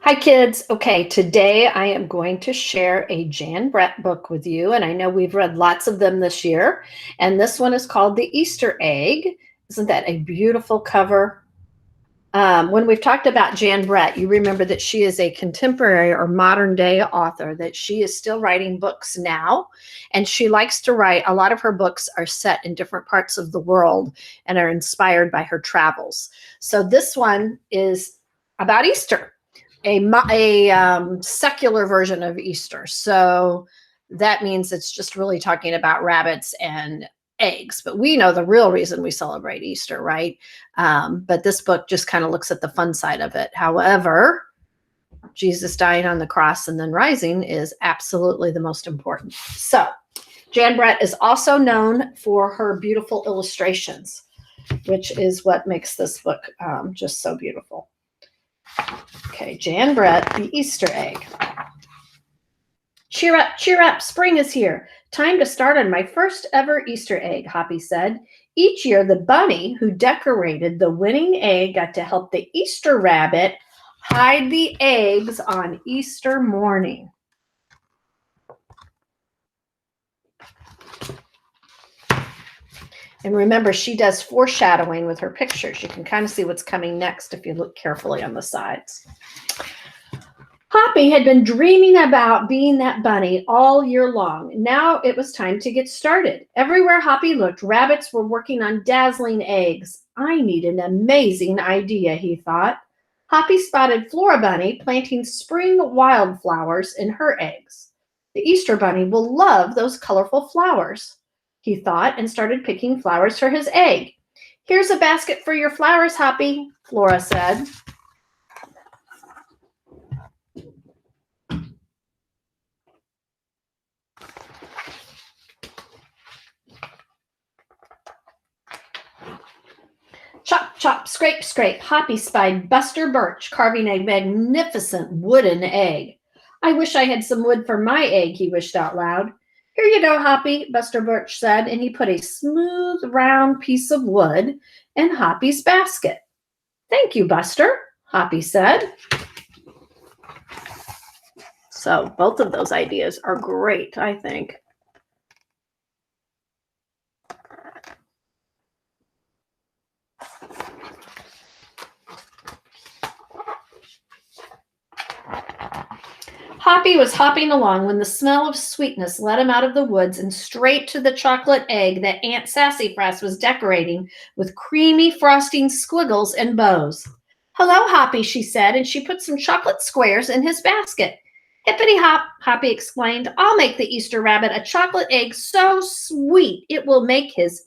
Hi, kids. Okay, today I am going to share a Jan Brett book with you, and I know we've read lots of them this year. And this one is called The Easter Egg. Isn't that a beautiful cover? When we've talked about Jan Brett, you remember that she is a contemporary or modern day author, that she is still writing books now. And she likes to write, a lot of her books are set in different parts of the world and are inspired by her travels. So this one is about Easter, a secular version of Easter. So that means it's just really talking about rabbits and eggs. But we know the real reason we celebrate Easter, right? But this book just kind of looks at the fun side of it. However, Jesus dying on the cross and then rising is absolutely the most important. So Jan Brett is also known for her beautiful illustrations, which is what makes this book just so beautiful. Okay, Jan Brett, The Easter Egg. Cheer up, spring is here. Time to start on my first ever Easter egg, Hoppy said. Each year, the bunny who decorated the winning egg got to help the Easter rabbit hide the eggs on Easter morning. And remember, she does foreshadowing with her pictures. You can kind of see what's coming next if you look carefully on the sides. Hoppy had been dreaming about being that bunny all year long. Now it was time to get started. Everywhere Hoppy looked, rabbits were working on dazzling eggs. I need an amazing idea, he thought. Hoppy spotted Flora Bunny planting spring wildflowers in her eggs. The Easter Bunny will love those colorful flowers, he thought, and started picking flowers for his egg. Here's a basket for your flowers, Hoppy, Flora said. Chop, chop, scrape, scrape. Hoppy spied Buster Birch carving a magnificent wooden egg. I wish I had some wood for my egg, he wished out loud. Here you go, Hoppy, Buster Birch said, and he put a smooth, round piece of wood in Hoppy's basket. Thank you, Buster, Hoppy said. So both of those ideas are great, I think. Hoppy was hopping along when the smell of sweetness led him out of the woods and straight to the chocolate egg that Aunt Sassafras was decorating with creamy frosting squiggles and bows. Hello, Hoppy, she said, and she put some chocolate squares in his basket. Hippity hop, Hoppy exclaimed. I'll make the Easter rabbit a chocolate egg so sweet it will make his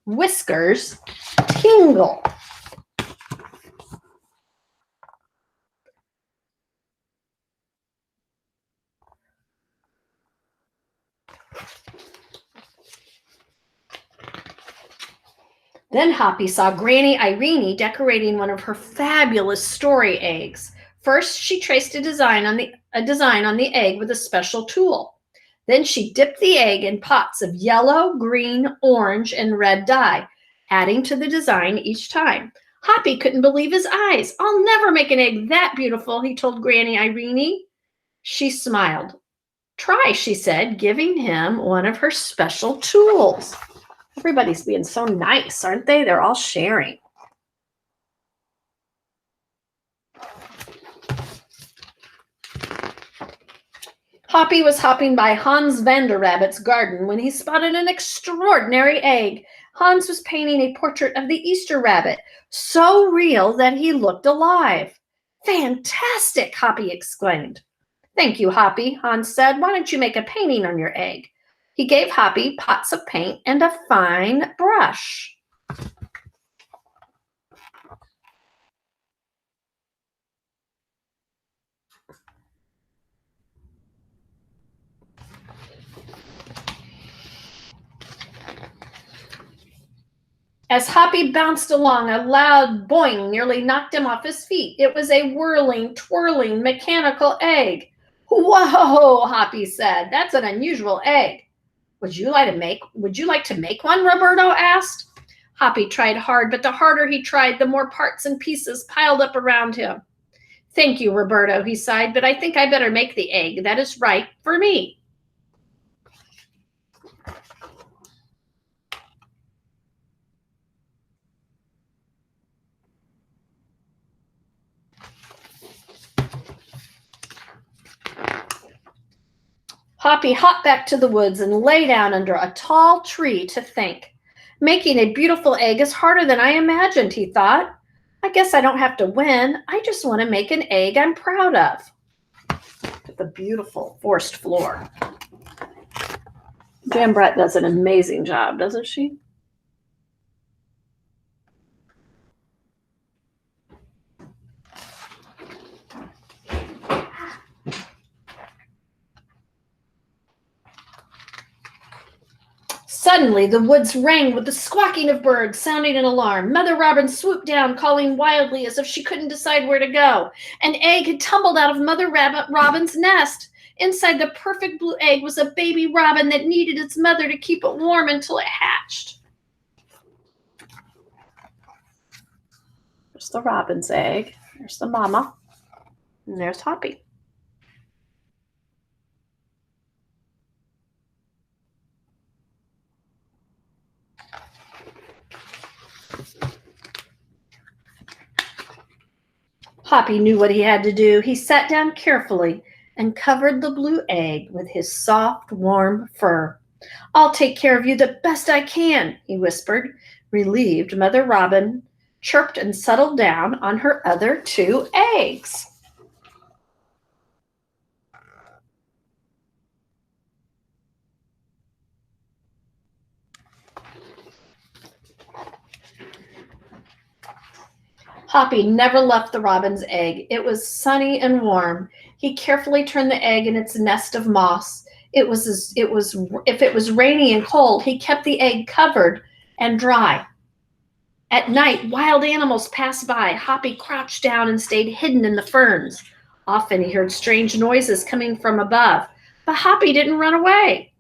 whiskers tingle. Then Hoppy saw Granny Irene decorating one of her fabulous story eggs. First, she traced a design on the egg with a special tool. Then she dipped the egg in pots of yellow, green, orange, and red dye, adding to the design each time. Hoppy couldn't believe his eyes. I'll never make an egg that beautiful, he told Granny Irene. She smiled. Try, she said, giving him one of her special tools. Everybody's being so nice, aren't they? They're all sharing. Hoppy was hopping by Hans Vanderrabbit's garden when he spotted an extraordinary egg. Hans was painting a portrait of the Easter rabbit, so real that he looked alive. Fantastic, Hoppy exclaimed. Thank you, Hoppy, Hans said. Why don't you make a painting on your egg? He gave Hoppy pots of paint and a fine brush. As Hoppy bounced along, a loud boing nearly knocked him off his feet. It was a whirling, twirling, mechanical egg. Whoa, Hoppy said. That's an unusual egg. Would you like to make one? Roberto asked. Hoppy tried hard, but the harder he tried, the more parts and pieces piled up around him. Thank you, Roberto, he sighed, but I think I better make the egg. That is right for me. Hoppy hopped back to the woods and lay down under a tall tree to think. Making a beautiful egg is harder than I imagined, he thought. I guess I don't have to win. I just want to make an egg I'm proud of. Look at the beautiful forest floor. Jan Brett does an amazing job, doesn't she? Suddenly, the woods rang with the squawking of birds, sounding an alarm. Mother Robin swooped down, calling wildly as if she couldn't decide where to go. An egg had tumbled out of Mother Robin's nest. Inside the perfect blue egg was a baby robin that needed its mother to keep it warm until it hatched. There's the robin's egg. There's the mama. And there's Hoppy. Hoppy knew what he had to do. He sat down carefully and covered the blue egg with his soft, warm fur. I'll take care of you the best I can, he whispered. Relieved, Mother Robin chirped and settled down on her other 2 eggs. Hoppy never left the robin's egg. It was sunny and warm. He carefully turned the egg in its nest of moss. If it was rainy and cold, he kept the egg covered and dry. At night, wild animals passed by. Hoppy crouched down and stayed hidden in the ferns. Often he heard strange noises coming from above, but Hoppy didn't run away.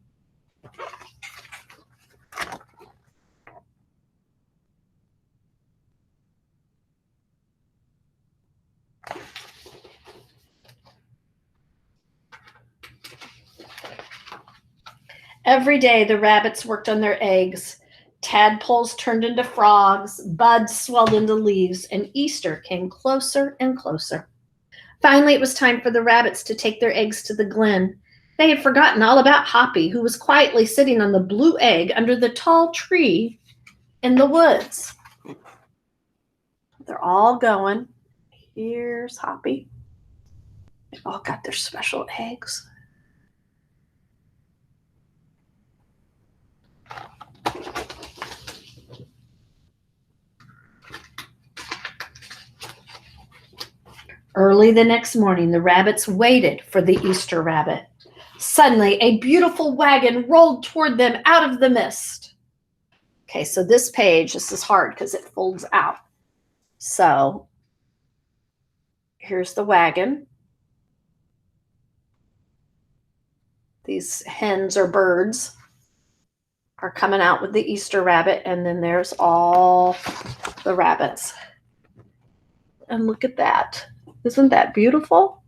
Every day, the rabbits worked on their eggs. Tadpoles turned into frogs, buds swelled into leaves, and Easter came closer and closer. Finally, it was time for the rabbits to take their eggs to the glen. They had forgotten all about Hoppy, who was quietly sitting on the blue egg under the tall tree in the woods. They're all going. Here's Hoppy. They've all got their special eggs. Early the next morning, the rabbits waited for the Easter rabbit. Suddenly, a beautiful wagon rolled toward them out of the mist. Okay, so this is hard because it folds out. So here's the wagon. These hens or birds are coming out with the Easter rabbit, and then there's all the rabbits. And look at that. Isn't that beautiful?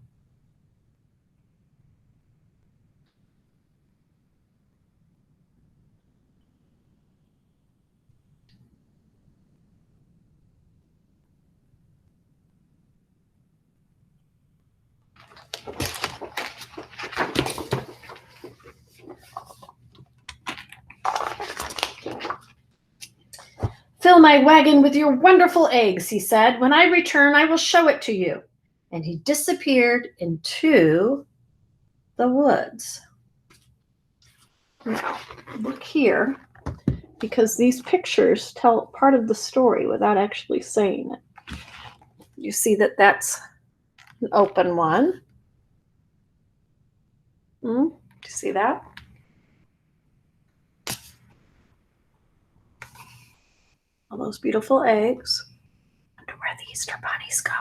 Fill my wagon with your wonderful eggs, he said. When I return, I will show it to you. And he disappeared into the woods. Now, look here, because these pictures tell part of the story without actually saying it. You see that that's an open one. Do you see that? All those beautiful eggs. I wonder where the Easter bunny's going.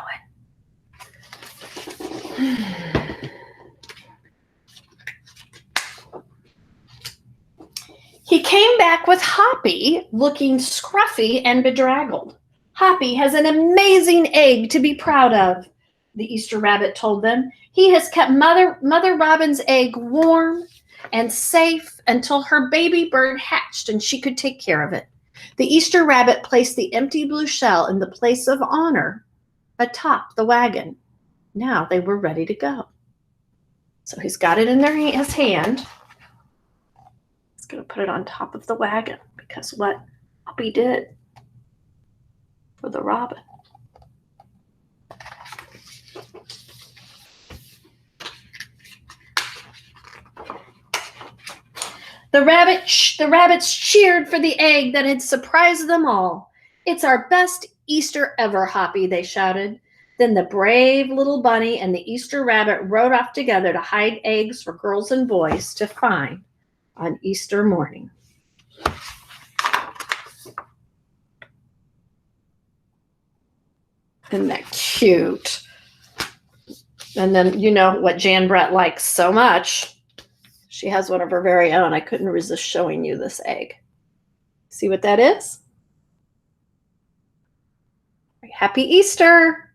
He came back with Hoppy, looking scruffy and bedraggled. Hoppy has an amazing egg to be proud of. the Easter rabbit told them. He has kept Mother Robin's egg warm and safe until her baby bird hatched and she could take care of it. The Easter rabbit placed the empty blue shell in the place of honor atop the wagon. Now they were ready to go. So he's got it in his hand. He's going to put it on top of the wagon because what Poppy did for the robin. The rabbits cheered for the egg that had surprised them all. It's our best Easter ever, Hoppy, they shouted. Then the brave little bunny and the Easter rabbit rode off together to hide eggs for girls and boys to find on Easter morning. Isn't that cute? And then you know what Jan Brett likes so much. She has one of her very own. I couldn't resist showing you this egg. See what that is? Happy Easter!